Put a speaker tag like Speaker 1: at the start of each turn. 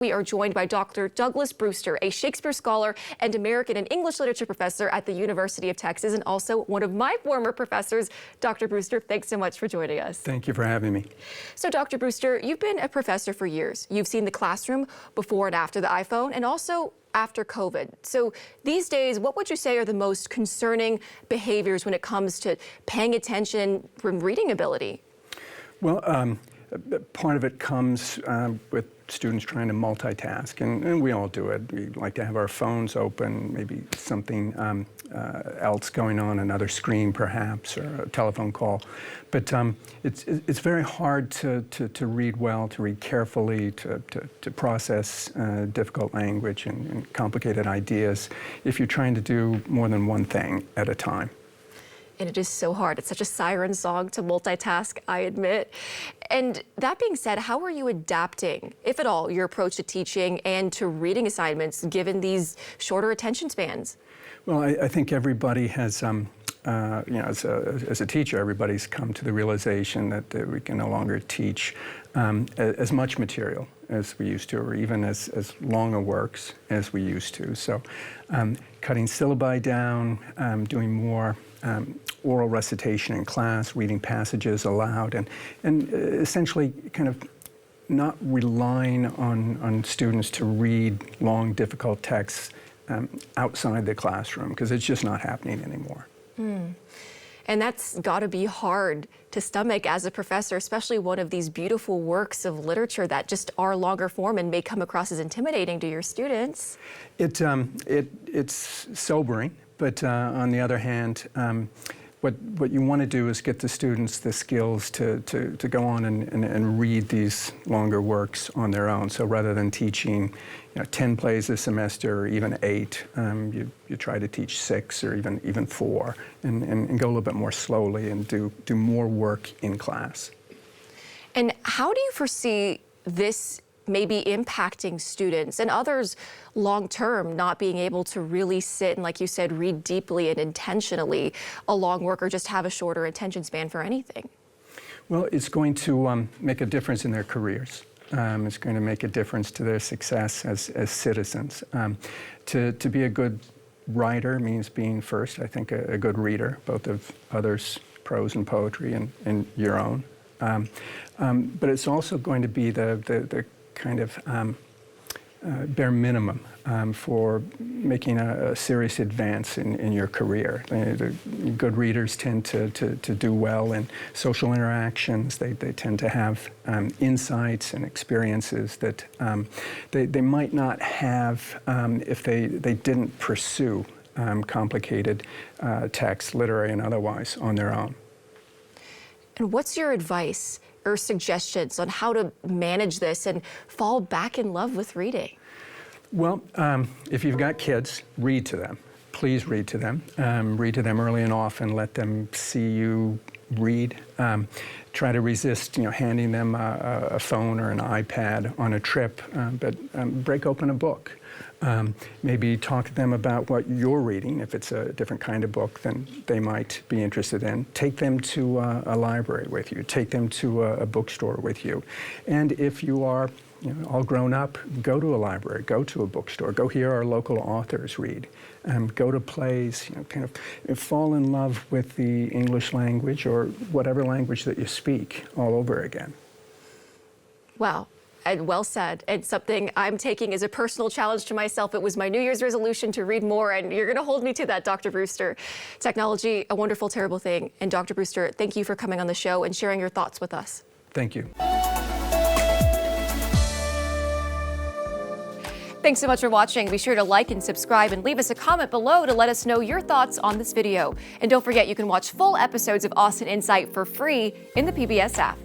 Speaker 1: We are joined by Dr. Douglas Brewster, a Shakespeare scholar and American and English literature professor at the University of Texas, and also one of my former professors. Dr. Brewster, thanks so much for joining us.
Speaker 2: Thank you for having me.
Speaker 1: So, Dr. Brewster, you've been a professor for years. You've seen the classroom before and after the iPhone, and also after COVID. So these days, what would you say are the most concerning behaviors when it comes to paying attention from reading ability?
Speaker 2: Well, part of it comes with students trying to multitask, and we all do it. We like to have our phones open, maybe something else going on, another screen perhaps, or a telephone call. But it's very hard to read well, to read carefully, to process difficult language and complicated ideas if you're trying to do more than one thing at a time.
Speaker 1: And it is so hard. It's such a siren song to multitask, I admit. And that being said, how are you adapting, if at all, your approach to teaching and to reading assignments given these shorter attention spans?
Speaker 2: Well, I think everybody has, as a teacher, everybody's come to the realization that we can no longer teach as much material as we used to, or even as long a works as we used to. So cutting syllabi down, doing more oral recitation in class, reading passages aloud, and essentially kind of not relying on students to read long, difficult texts outside the classroom, because it's just not happening anymore.
Speaker 1: And that's got to be hard to stomach as a professor, especially one of these beautiful works of literature that just are longer form and may come across as intimidating to your students.
Speaker 2: It's sobering, but on the other hand, what you want to do is get the students the skills to go on and read these longer works on their own. So rather than teaching 10 plays a semester or even 8, you try to teach 6 or even 4 and go a little bit more slowly and do more work in class.
Speaker 1: And how do you foresee this maybe impacting students and others long-term not being able to really sit and, like you said, read deeply and intentionally a long work or just have a shorter attention span for anything?
Speaker 2: Well, it's going to make a difference in their careers. It's going to make a difference to their success as citizens. To be a good writer means being first, I think, a good reader, both of others' prose and poetry and your own. But it's also going to be the kind of bare minimum for making a serious advance in your career. The good readers tend to do well in social interactions. They tend to have insights and experiences that they might not have if they didn't pursue complicated texts, literary and otherwise, on their own.
Speaker 1: And what's your advice or suggestions on how to manage this and fall back in love with reading?
Speaker 2: Well, if you've got kids, read to them. Please read to them. Read to them early and often. Let them see you read. Try to resist, handing them a phone or an iPad on a trip, but break open a book. Maybe talk to them about what you're reading, if it's a different kind of book than they might be interested in. Take them to a library with you. Take them to a bookstore with you. And if you are all grown up, go to a library, go to a bookstore, go hear our local authors read, go to plays, kind of fall in love with the English language or whatever language that you speak all over again.
Speaker 1: Wow. And well said. And something I'm taking as a personal challenge to myself. It was my New Year's resolution to read more, and you're going to hold me to that, Dr. Brewster. Technology, a wonderful, terrible thing. And Dr. Brewster, thank you for coming on the show and sharing your thoughts with us.
Speaker 2: Thank you.
Speaker 1: Thanks so much for watching. Be sure to like and subscribe and leave us a comment below to let us know your thoughts on this video. And don't forget, you can watch full episodes of Austin Insight for free in the PBS app.